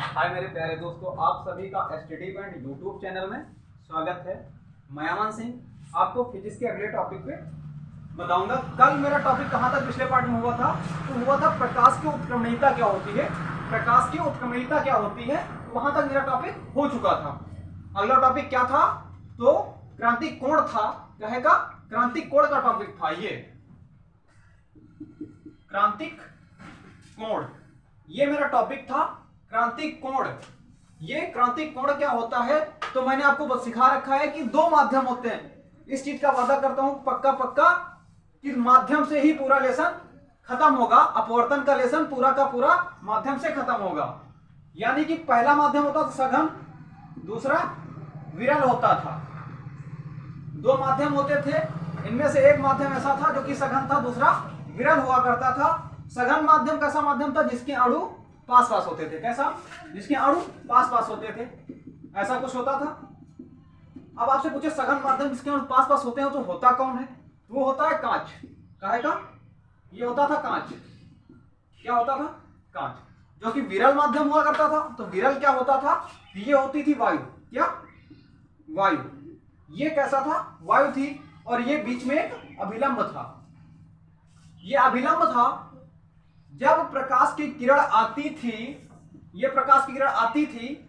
हाय मेरे प्यारे दोस्तों, आप सभी का एसटीडी पॉइंट यूट्यूब चैनल में स्वागत है। मैं अमन सिंह आपको फिजिक्स के अगले टॉपिक पे बताऊंगा। कल मेरा टॉपिक कहाँ तक पिछले पार्ट में हुआ था? तो हुआ था प्रकाश की उत्क्रमणीयता क्या होती है। प्रकाश की उत्क्रमणीयता क्या होती है, वहां तक मेरा टॉपिक हो चुका था। अगला टॉपिक क्या था? तो क्रांतिक कोण था। कहेगा क्रांतिक कोण का टॉपिक था ये क्रांतिक कोण, ये मेरा टॉपिक था क्रांतिक कोण। ये क्रांतिक कोण क्या होता है तो मैंने आपको बस सिखा रखा है कि दो माध्यम होते हैं। इस चीज का वादा करता हूं पक्का पक्का कि माध्यम से ही पूरा लेसन खत्म होगा। अपवर्तन का लेसन पूरा का पूरा माध्यम से खत्म होगा। यानी कि पहला माध्यम होता था सघन, दूसरा विरल होता था। दो माध्यम होते थे, इनमें से एक माध्यम ऐसा था जो कि सघन था, दूसरा विरल हुआ करता था। सघन माध्यम कैसा माध्यम था? जिसके अणु पास पास होते थे। कैसा? जिसके अणु पास पास होते थे, ऐसा कुछ होता था। अब आपसे पूछे सघन माध्यम जिसके अणु पास पास होते हैं तो होता कौन है? वो होता है कांच। काहे का? ये होता था कांच। क्या होता था? कांच। जो कि विरल माध्यम हुआ करता था। तो विरल क्या होता था? ये होती थी वायु। क्या? वायु। ये कैसा था? वायु थी। और ये बीच में एक अभिलंब था। ये अभिलंब था। जब प्रकाश की किरण आती थी, ये प्रकाश की किरण आती थी,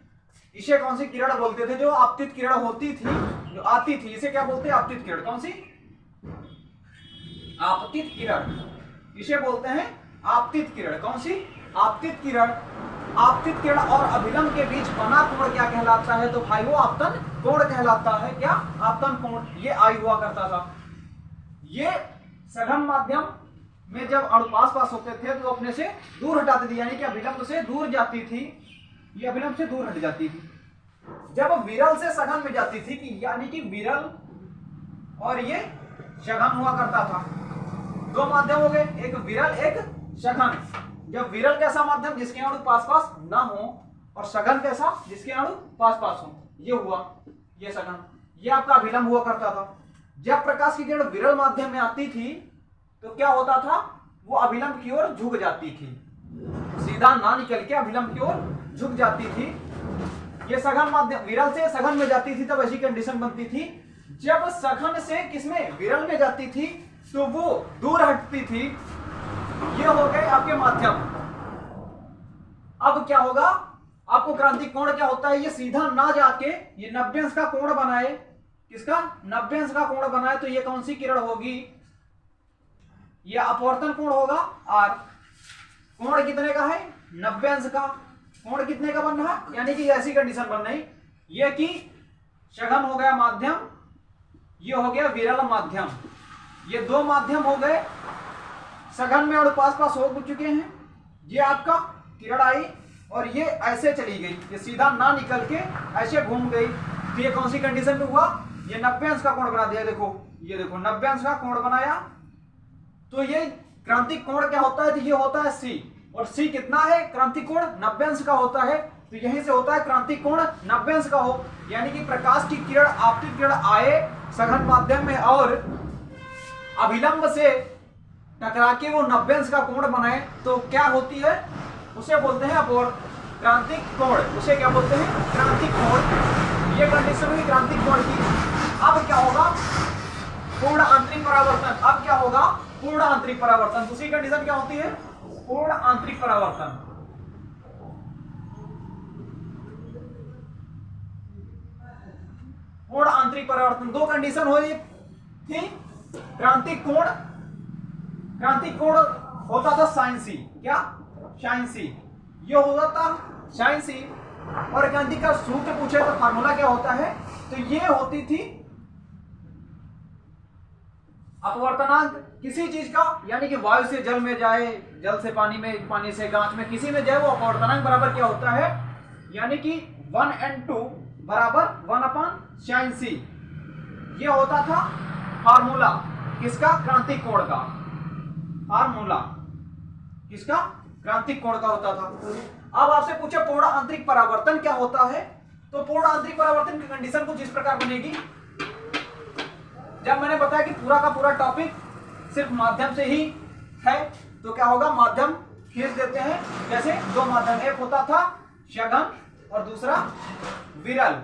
इसे कौन सी किरण बोलते थे? जो आपतित किरण होती थी, जो आती थी, इसे क्या बोलते हैं? आपतित किरण। कौन सी? आपतित किरण। इसे बोलते हैं आपतित किरण। कौन सी? आपतित किरण। आपतित किरण और अभिलंब के बीच बना कोण क्या कहलाता है? तो भाई वो आपतन कोण कहलाता है। क्या? आपतन कोण। ये आई हुआ करता था। ये सघन माध्यम में जब अणु पास पास होते थे तो अपने से दूर हटाती थी, यानी कि अभिलंब से दूर जाती थी। ये अभिलंब से दूर हट जाती थी। जब विरल से सघन में जाती थी कि यानी कि विरल और ये सघन हुआ करता था। दो माध्यम हो गए, एक विरल एक सघन। जब विरल कैसा माध्यम? जिसके अणु पास पास ना हो, और सघन कैसा? जिसके अणु पास पास हो। ये हुआ ये सघन। ये आपका अभिलंब हुआ करता था। जब प्रकाश की किरण विरल माध्यम में आती थी तो क्या होता था? वो अभिलंब की ओर झुक जाती थी। सीधा ना निकल के अभिलंब की ओर झुक जाती थी। ये सघन माध्यम विरल से सघन में जाती थी तब ऐसी कंडीशन बनती थी। जब सघन से किसमें? विरल में जाती थी तो वो दूर हटती थी। ये हो गए आपके माध्यम। अब क्या होगा? आपको क्रांतिक कोण क्या होता है? ये सीधा ना जाके ये 90 अंश का कोण बनाए। किसका? 90 अंश का कोण बनाए। तो ये कौन सी किरण होगी? ये अपवर्तन कोण होगा। और कोण कितने का है? 90 अंश का। कोण कितने का बन रहा है? यानी कि ऐसी कंडीशन बन रही ये कि सघन हो गया माध्यम, ये हो गया विरल माध्यम। ये दो माध्यम हो गए। सघन में अणु पास पास हो चुके हैं। ये आपका किरण आई और ये ऐसे चली गई, ये सीधा ना निकल के ऐसे घूम गई। तो ये कौन सी कंडीशन में हुआ? ये 90 अंश का कोण बना दिया। देखो, ये देखो 90 अंश का कोण बनाया। तो ये क्रांतिक कोण क्या होता है? तो ये होता है C। और C कितना है? क्रांतिक कोण 90 अंश का होता है। तो यहीं से होता है क्रांतिक कोण 90 अंश का हो। यानी कि प्रकाश की किरण आपतित किरण आए सघन माध्यम में और अभिलंब से टकरा के वो 90 अंश का कोण बनाए तो क्या होती है? उसे बोलते हैं अपवर्तन क्रांतिक कोण। उसे क्या बोलते हैं? क्रांतिक कोण। ये कंडीशन हुई क्रांतिक कोण की। अब क्या होगा? पूर्ण आंतरिक परावर्तन। अब क्या होगा? पूर्ण आंतरिक परावर्तन। दूसरी कंडीशन क्या होती है? पूर्ण आंतरिक परावर्तन। पूर्ण आंतरिक परावर्तन। दो कंडीशन हो थी। क्रांतिक कोण होता था साइन सी। क्या? साइन सी। ये होता था साइन सी। और क्रांतिक का सूत्र पूछे तो फार्मूला क्या होता है? तो ये होती थी अपवर्तनांक किसी चीज का, यानी कि वायु से जल में जाए, जल से पानी में, पानी से कांच में, किसी में जाए, वो अपवर्तनांक बराबर क्या होता है? यानी कि 1n2 बराबर 1/sin c। ये होता था फार्मूला किसका? क्रांतिक कोण का। फार्मूला किसका? क्रांतिक कोण का होता था। अब आपसे पूछे पूर्ण आंतरिक परावर्तन क्या होता है? तो पूर्ण आंतरिक परावर्तन की कंडीशन कुछ इस प्रकार बनेगी। जब मैंने बताया कि पूरा का पूरा टॉपिक सिर्फ माध्यम से ही है तो क्या होगा? माध्यम खींच देते हैं। जैसे दो माध्यम, एक होता था सघन और दूसरा विरल।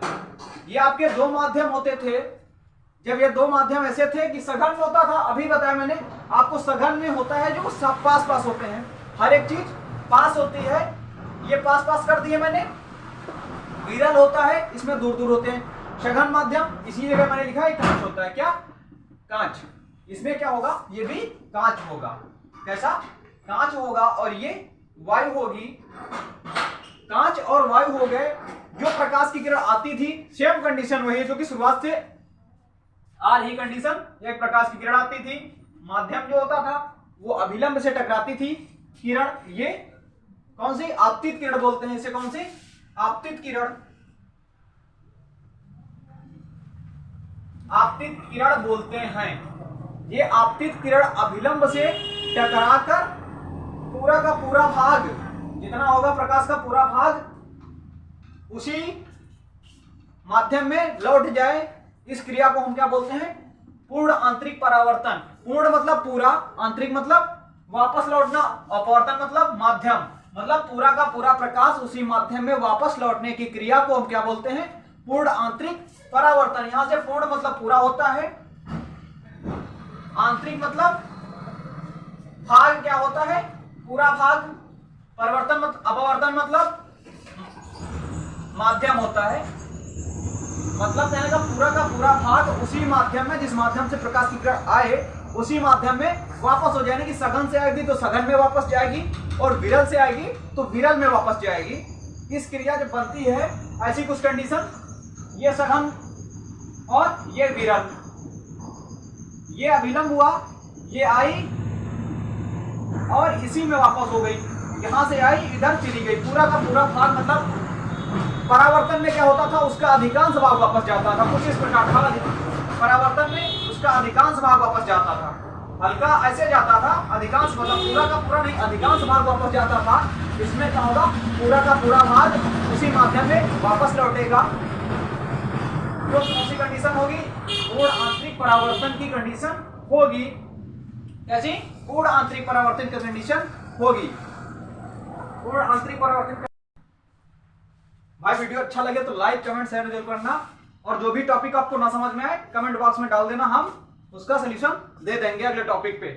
ये आपके दो माध्यम होते थे। जब ये दो माध्यम ऐसे थे कि सघन में होता था, अभी बताया मैंने आपको, सघन में होता है जो सब पास पास होते हैं, हर एक चीज पास होती है, ये पास पास कर दिए मैंने। विरल होता है, इसमें दूर दूर होते हैं। सघन माध्यम इसी जगह मैंने लिखा है, कांच होता है। क्या? कांच। इसमें क्या होगा? ये भी कांच होगा। कैसा? कांच होगा। और ये वायु होगी। कांच और वायु हो गए। जो प्रकाश की किरण आती थी, सेम कंडीशन वही है जो कि शुरुआत से आ रही कंडीशन। एक प्रकाश की किरण आती थी, माध्यम जो होता था वो अभिलंब से टकराती थी किरण। ये कौन सी? आपतित किरण बोलते हैं इसे। कौन सी? आपतित किरण। आपतित किरण बोलते हैं। ये आपतित किरण अभिलंब से टकराकर पूरा का पूरा भाग, जितना होगा प्रकाश का पूरा भाग, उसी माध्यम में लौट जाए। इस क्रिया को हम क्या बोलते हैं? पूर्ण आंतरिक परावर्तन। पूर्ण मतलब पूरा, आंतरिक मतलब वापस लौटना, अपवर्तन मतलब माध्यम, मतलब पूरा का पूरा प्रकाश उसी माध्यम में वापस लौटने की क्रिया को हम क्या बोलते हैं? पूर्ण आंतरिक परावर्तन। यहां से पूर्ण मतलब पूरा होता है, आंतरिक मतलब भाग क्या होता है? पूरा भाग। परिवर्तन मतलब अपवर्तन मतलब माध्यम होता है। मतलब कहने का पूरा भाग उसी माध्यम में, जिस माध्यम से प्रकाश की किरण आए उसी माध्यम में वापस हो जाएगी। सघन से आएगी तो सघन में वापस जाएगी, और विरल से आएगी तो विरल में वापस जाएगी। इस क्रिया जब बनती है ऐसी कुछ कंडीशन, ये सघन और ये विरल, ये अभिलंब हुआ, ये आई और इसी में वापस हो गई। यहां से आई, इधर चली गई। पूरा का पूरा भाग मतलब परावर्तन में क्या होता था? उसका अधिकांश भाग वापस जाता था। कुछ इस प्रकार था, परावर्तन में उसका अधिकांश भाग वापस जाता था। हल्का ऐसे जाता था, अधिकांश मतलब पूरा का पूरा नहीं, अधिकांश भाग वापस जाता था। इसमें क्या होगा? पूरा का पूरा भाग उसी माध्यम में वापस लौटेगा। तो कौन सी कंडीशन होगी? पूर्ण आंतरिक परावर्तन की कंडीशन होगी। कैसी? पूर्ण आंतरिक परावर्तन की कंडीशन होगी। पूर्ण आंतरिक परावर्तन। भाई वीडियो अच्छा लगे तो लाइक, कमेंट, शेयर जरूर करना, और जो भी टॉपिक आपको ना समझ में आए कमेंट बॉक्स में डाल देना, हम उसका सलूशन दे देंगे अगले टॉपिक पे।